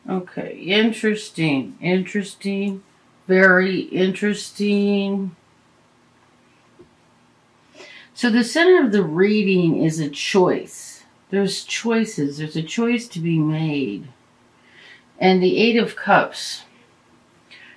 Okay, interesting. Interesting. Very interesting. So the center of the reading is a choice. There's choices. There's a choice to be made. And the Eight of Cups,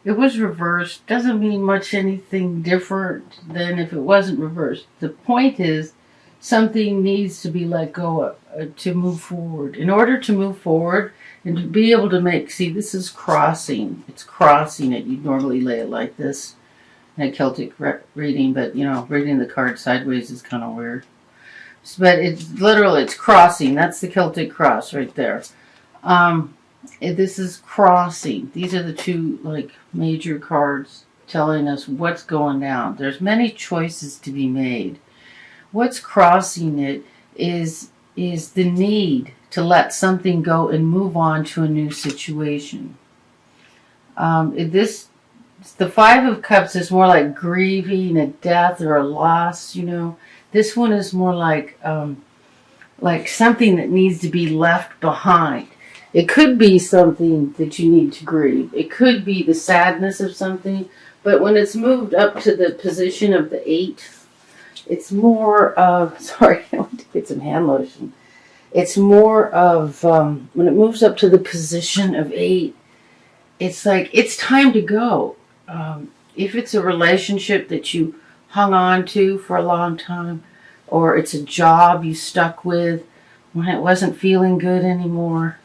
it was reversed. Doesn't mean much anything different than if it wasn't reversed. The point is something needs to be let go of to move forward. In order to move forward and to be able to make, see, this is crossing. It's crossing it. You'd normally lay it like this in a Celtic reading, but reading the card sideways is kind of weird. But it's literally, it's crossing. That's the Celtic cross right there. This is crossing. These are the two major cards telling us what's going down. There's many choices to be made. What's crossing it is the need to let something go and move on to a new situation. The Five of Cups is more like grieving a death or a loss. This one is more like something that needs to be left behind. It could be something that you need to grieve. It could be the sadness of something. But when it's moved up to the position of the 8, it's more of, sorry, I want to get some hand lotion. It's more of, when it moves up to the position of 8, it's like, it's time to go. If it's a relationship that you hung on to for a long time, or it's a job you stuck with when it wasn't feeling good anymore,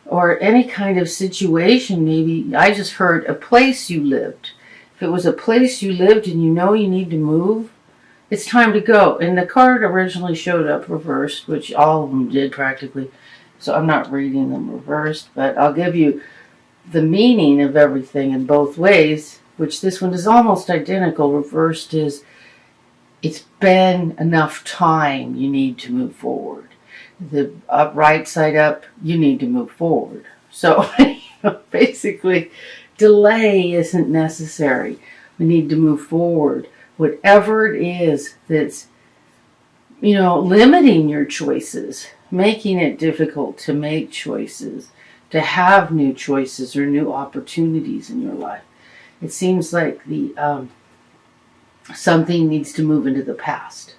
or any kind of situation, maybe, I just heard a place you lived. If it was a place you lived and you need to move, it's time to go. And the card originally showed up reversed, which all of them did practically. So I'm not reading them reversed, but I'll give you the meaning of everything in both ways, which this one is almost identical. Reversed is, it's been enough time, you need to move forward. The right side up, you need to move forward. So basically, delay isn't necessary. We need to move forward. Whatever it is that's, limiting your choices, making it difficult to make choices, to have new choices or new opportunities in your life. It seems like the something needs to move into the past.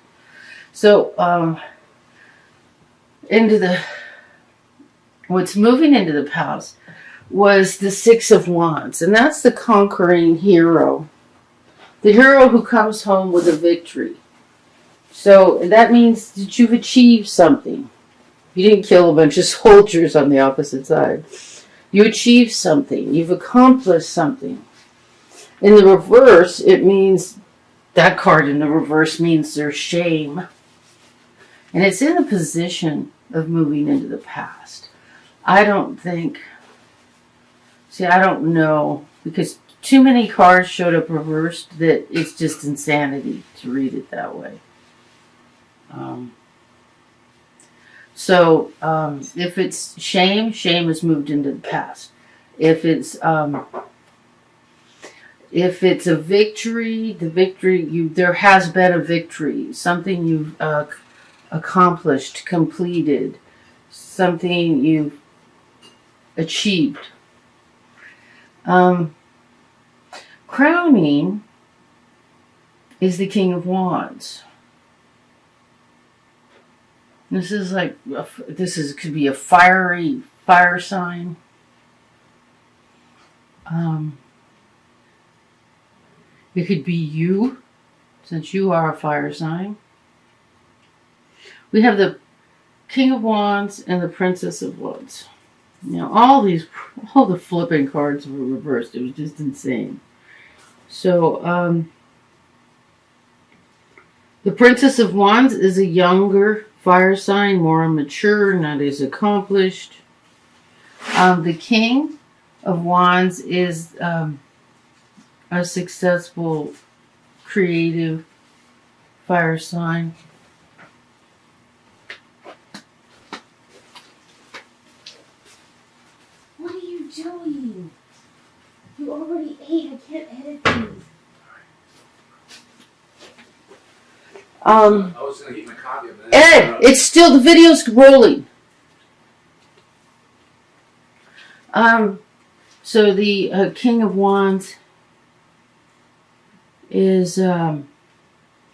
So what's moving into the past was the Six of Wands, and that's the conquering hero. The hero who comes home with a victory. So that means that you've achieved something. You didn't kill a bunch of soldiers on the opposite side. You achieved something. You've accomplished something. In the reverse, it means, that card in the reverse means there's shame. And it's in the position of moving into the past. I don't know, because too many cards showed up reversed that it's just insanity to read it that way. So if it's shame has moved into the past. If it's a victory, there has been a victory, something you've accomplished, completed, something you've achieved. Crowning is the King of Wands. Could be a fire sign. It could be you, since you are a fire sign. We have the King of Wands and the Princess of Wands. All the flipping cards were reversed. It was just insane. So, the Princess of Wands is a younger fire sign, more mature, not as accomplished. The King of Wands is a successful, creative fire sign. What are you doing? You already ate. I can't edit these. I was going to eat my coffee. Ed, it's still, the video's rolling. So the King of Wands is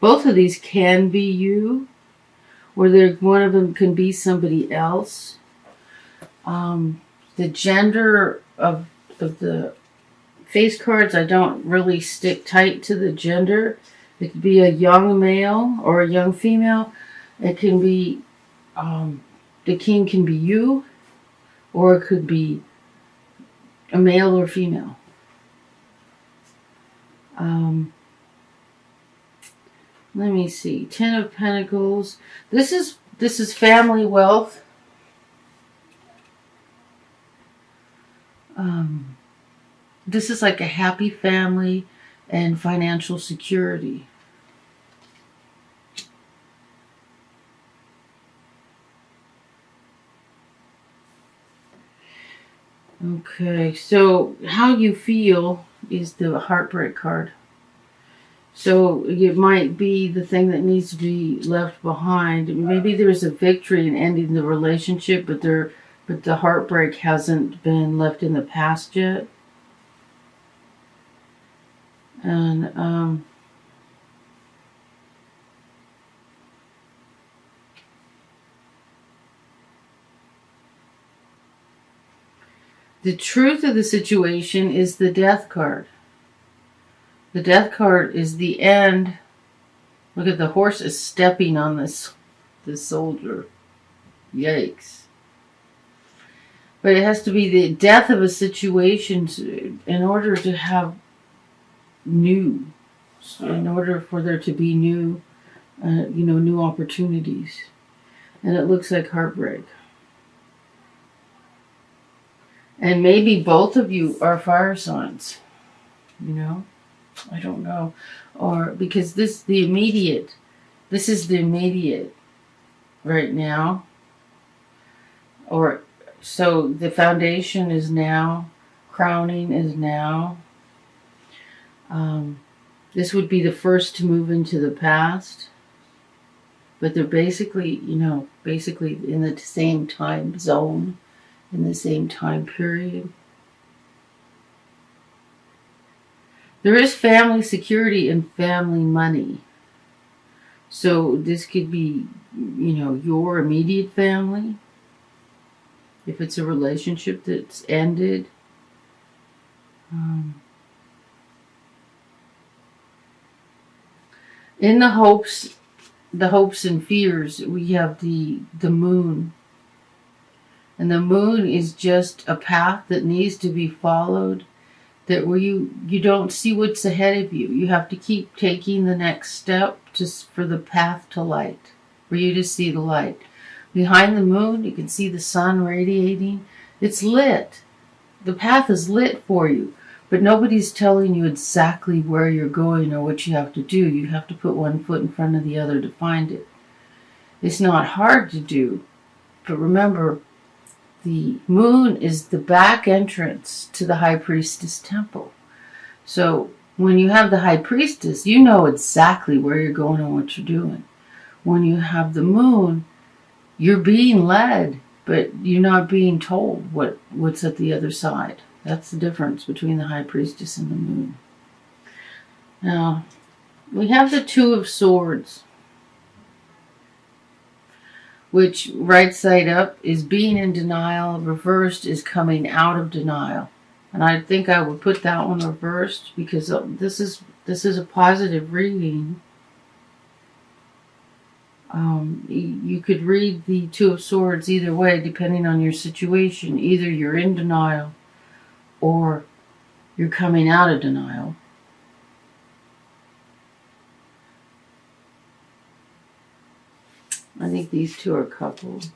both of these can be you, or one of them can be somebody else. The gender of the face cards, I don't really stick tight to the gender. It could be a young male or a young female. It can be, the king can be you, or it could be a male or female. Let me see. Ten of Pentacles. This is family wealth. This is like a happy family and financial security. Okay, so how you feel is the heartbreak card. So it might be the thing that needs to be left behind. Maybe there's a victory in ending the relationship, but the heartbreak hasn't been left in the past yet. And the truth of the situation is the Death card. The Death card is the end. Look at the horse is stepping on this soldier. Yikes. But it has to be the death of a situation in order to have new. In order for there to be new, new opportunities. And it looks like heartbreak. And maybe both of you are fire signs. I don't know. Or because this is the immediate right now. Or so the foundation is now, crowning is now. This would be the first to move into the past. But they're basically in the same time zone, in the same time period. There is family security and family money. So this could be, your immediate family. If it's a relationship that's ended. In the hopes and fears, we have the moon. And the moon is just a path that needs to be followed. That where you don't see what's ahead of you. You have to keep taking the next step for the path to light. For you to see the light. Behind the moon, you can see the sun radiating. It's lit. The path is lit for you. But nobody's telling you exactly where you're going or what you have to do. You have to put one foot in front of the other to find it. It's not hard to do. But remember, the moon is the back entrance to the High Priestess temple. So when you have the High Priestess, you know exactly where you're going and what you're doing. When you have the moon, you're being led, but you're not being told what's at the other side. That's the difference between the High Priestess and the moon. Now, we have the Two of Swords, which right side up is being in denial, reversed is coming out of denial. And I think I would put that one reversed because this is a positive reading. You could read the Two of Swords either way, depending on your situation. Either you're in denial or you're coming out of denial. I think these two are coupled.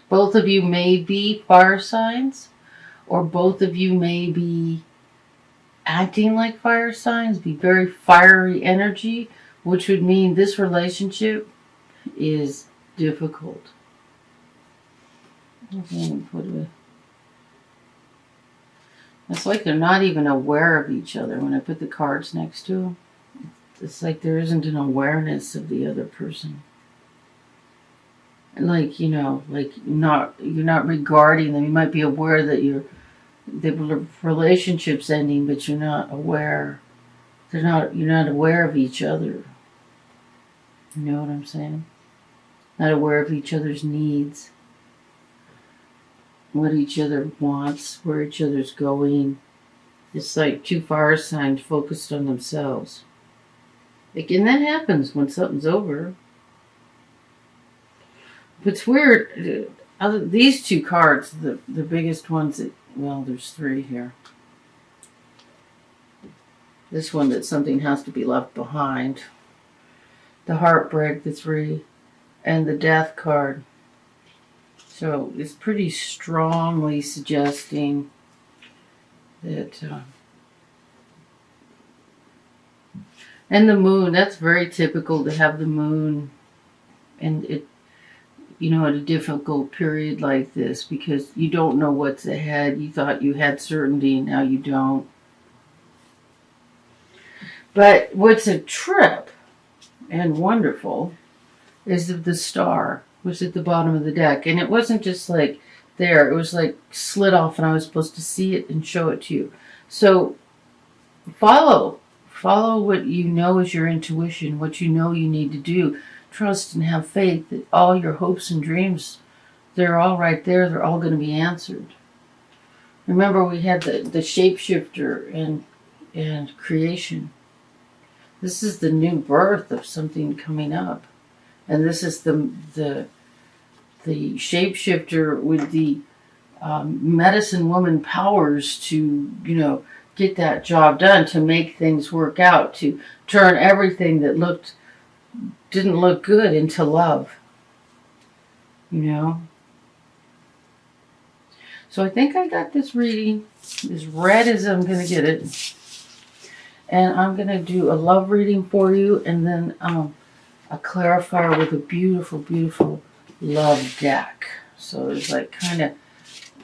Both of you may be fire signs, or both of you may be acting like fire signs, be very fiery energy, which would mean this relationship is difficult. It's like they're not even aware of each other when I put the cards next to them. It's like there isn't an awareness of the other person. like, like you're not regarding them. You might be aware that the relationship's ending, but you're not aware. You're not aware of each other. You know what I'm saying? Not aware of each other's needs, what each other wants, where each other's going. It's like two fire signs focused on themselves. And that happens when something's over. But it's weird. These two cards, the biggest ones there's three here. This one that something has to be left behind. The heartbreak, the three, and the death card. So it's pretty strongly suggesting that. And the moon, that's very typical to have the moon and it, at a difficult period like this because you don't know what's ahead. You thought you had certainty, now you don't. But what's a trip and wonderful is the star was at the bottom of the deck. And it wasn't just like there, it was like slid off and I was supposed to see it and show it to you. So follow what you know is your intuition, what you know you need to do. Trust and have faith that all your hopes and dreams, they're all right there. They're all going to be answered. Remember we had the shapeshifter and creation. This is the new birth of something coming up. And this is the shapeshifter with the medicine woman powers to, get that job done, to make things work out, to turn everything that didn't look good into love. So I think I got this reading as red as I'm going to get it. And I'm going to do a love reading for you and then a clarifier with a beautiful, beautiful love deck. So it's like kind of,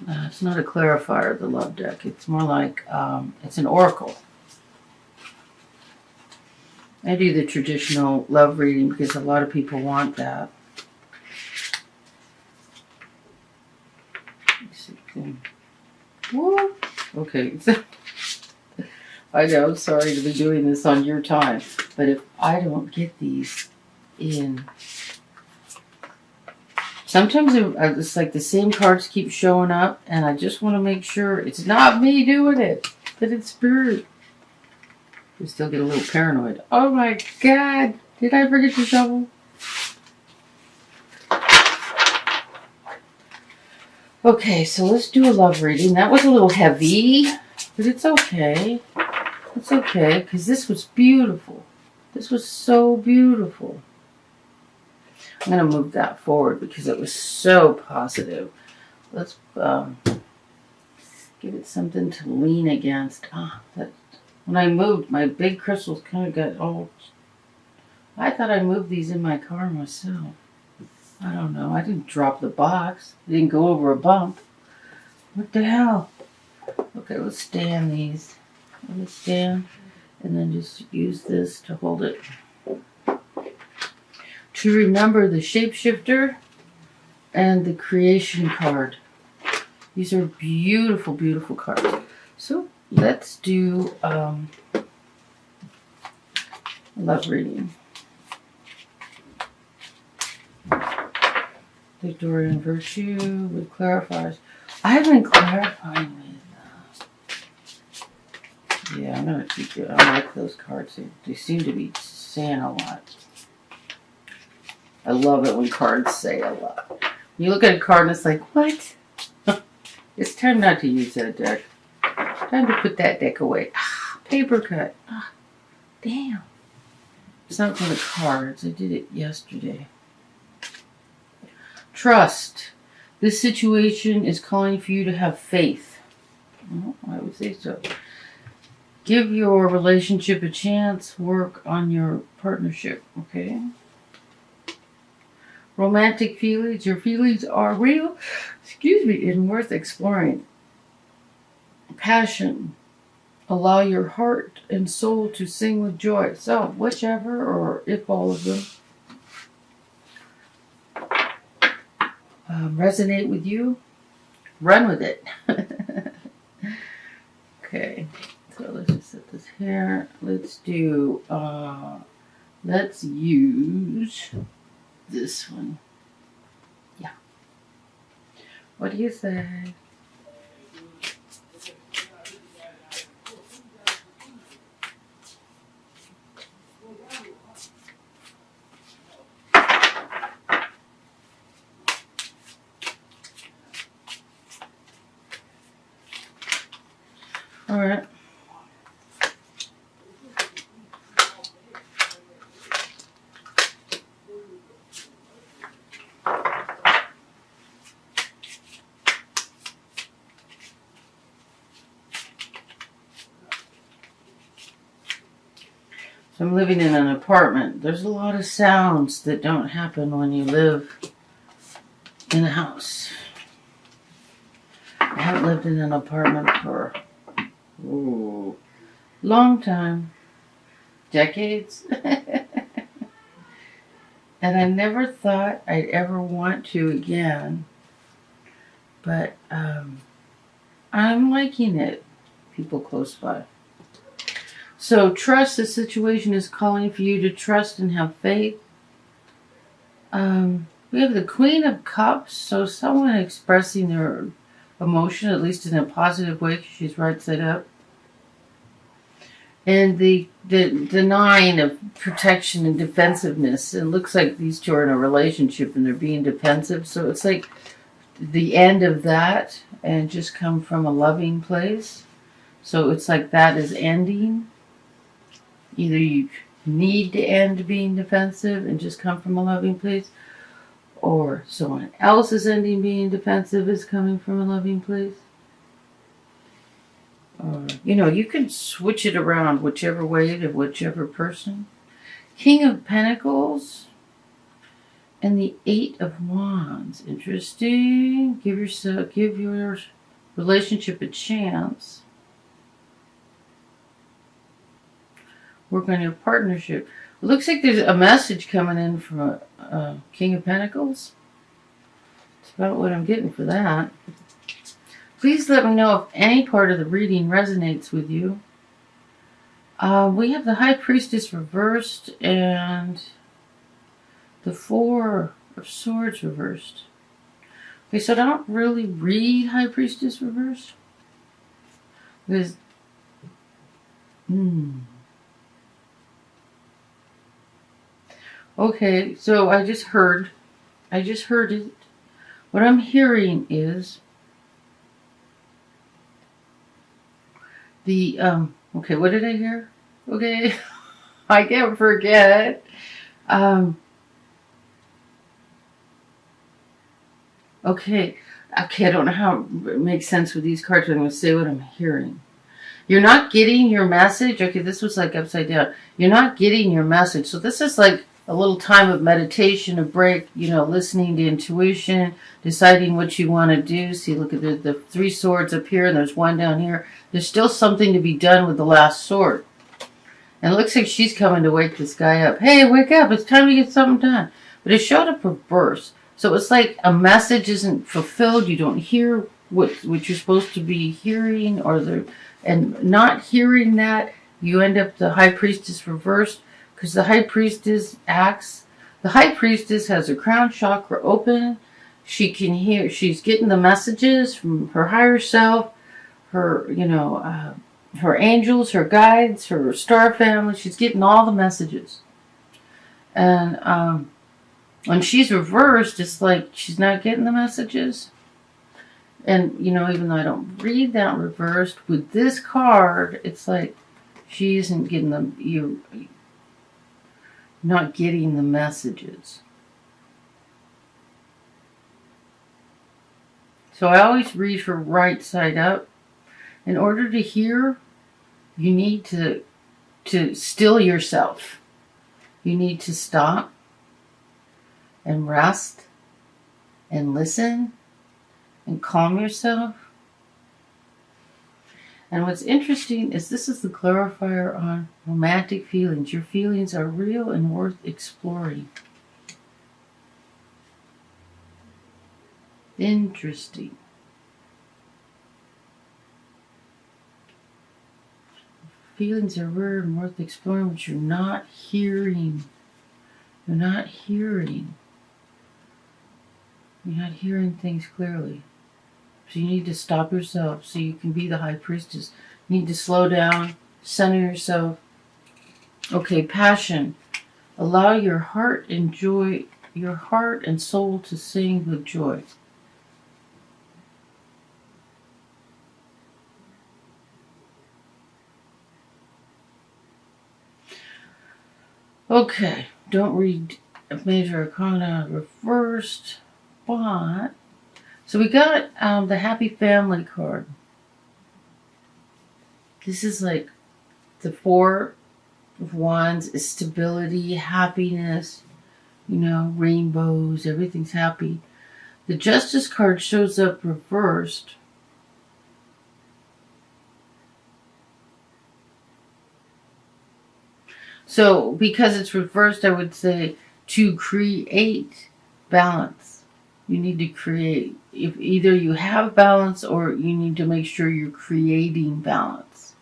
it's not a clarifier, the love deck. It's more like, it's an oracle. I do the traditional love reading because a lot of people want that. Whoa. Okay. I know, sorry to be doing this on your time, but if I don't get these in, sometimes it's like the same cards keep showing up, and I just want to make sure it's not me doing it, that it's spirit. I still get a little paranoid. Oh my God, did I forget to shovel? Okay, so let's do a love reading. That was a little heavy, but it's okay. It's okay, because this was beautiful. This was so beautiful. I'm going to move that forward because it was so positive. Let's give it something to lean against. When I moved, my big crystals kind of got all... I thought I moved these in my car myself. I don't know. I didn't drop the box. I didn't go over a bump. What the hell? Okay, let's stand these. Let's stand and then just use this to hold it. To remember the shapeshifter and the creation card. These are beautiful, beautiful cards. So let's do love reading. Victorian Virtue with clarifiers. I've been clarifying with. Yeah, I'm gonna keep it. I like those cards. They seem to be saying a lot. I love it when cards say a lot. You look at a card and it's like, what? It's time not to use that deck. Time to put that deck away. Paper cut. Damn. It's not for the cards. I did it yesterday. Trust. This situation is calling for you to have faith. Well, I would say so. Give your relationship a chance. Work on your partnership. Okay? Romantic feelings. Your feelings are real. And worth exploring. Passion. Allow your heart and soul to sing with joy. So, whichever or if all of them. resonate with you, run with it. Okay, so let's just set this here. Let's do, let's use this one. Yeah. What do you say? All right. So I'm living in an apartment. There's a lot of sounds that don't happen when you live in a house. I haven't lived in an apartment for long time. Decades. And I never thought I'd ever want to again. But I'm liking it. People close by. So trust, the situation is calling for you to trust and have faith. We have the Queen of Cups. So someone expressing their emotion, at least in a positive way, because she's right side up. And the denying of protection and defensiveness. It looks like these two are in a relationship and they're being defensive. So it's like the end of that and just come from a loving place. So it's like that is ending. Either you need to end being defensive and just come from a loving place, or someone else is ending being defensive is coming from a loving place. You can switch it around whichever way to whichever person. King of Pentacles and the Eight of Wands. Interesting. Give your relationship a chance. Work on your partnership. It looks like there's a message coming in from a King of Pentacles. That's about what I'm getting for that. Please let me know if any part of the reading resonates with you. We have the High Priestess reversed and the Four of Swords reversed. Okay, so I don't really read High Priestess reversed. Because, Okay, so I just heard it. What I'm hearing is the, okay, what did I hear? Okay, I can't forget. Okay, I don't know how it makes sense with these cards, but I'm going to say what I'm hearing. You're not getting your message. Okay, this was like upside down. You're not getting your message. So this is like a little time of meditation, a break, listening to intuition, deciding what you want to do. See, look at the three swords up here, and there's one down here. There's still something to be done with the last sword. And it looks like she's coming to wake this guy up. Hey, wake up. It's time to get something done. But it showed up reverse. So it's like a message isn't fulfilled. You don't hear what you're supposed to be hearing, and not hearing that, you end up the High Priestess reversed. Because the High Priestess the High Priestess has her crown chakra open. She can hear, she's getting the messages from her higher self, her, her angels, her guides, her star family. She's getting all the messages. And when she's reversed, it's like she's not getting the messages. And, even though I don't read that reversed, with this card, it's like she isn't getting them, not getting the messages. So I always read her right side up. In order to hear, you need to still yourself. You need to stop and rest and listen and calm yourself. And what's interesting is this is the clarifier on romantic feelings. Your feelings are real and worth exploring. Interesting. Feelings are rare and worth exploring, but you're not hearing. You're not hearing. You're not hearing things clearly. So you need to stop yourself so you can be the high priestess. You need to slow down, center yourself. Okay, passion. Allow your heart and soul to sing with joy. Okay, don't read Major Arcana reversed, but so we got the Happy Family card. This is like the Four of Wands is stability, happiness, rainbows, everything's happy. The Justice card shows up reversed. So, because it's reversed, I would say to create balance. You need to create. If either you have balance or you need to make sure you're creating balance.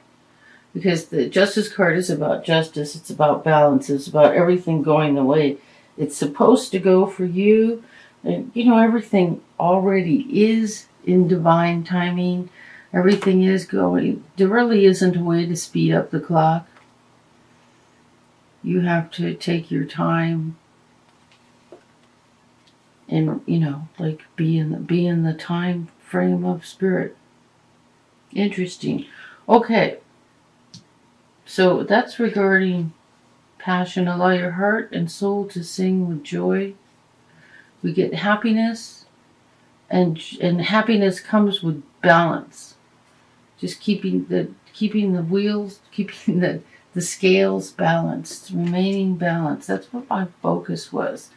Because the Justice card is about justice, it's about balance, it's about everything going the way it's supposed to go for you. And, everything already is in divine timing. Everything is going. There really isn't a way to speed up the clock. You have to take your time and, be in the time frame of spirit. Interesting. Okay. So that's regarding passion. Allow your heart and soul to sing with joy. We get happiness, and happiness comes with balance. Just keeping the wheels, keeping the scales balanced, remaining balanced. That's what my focus was.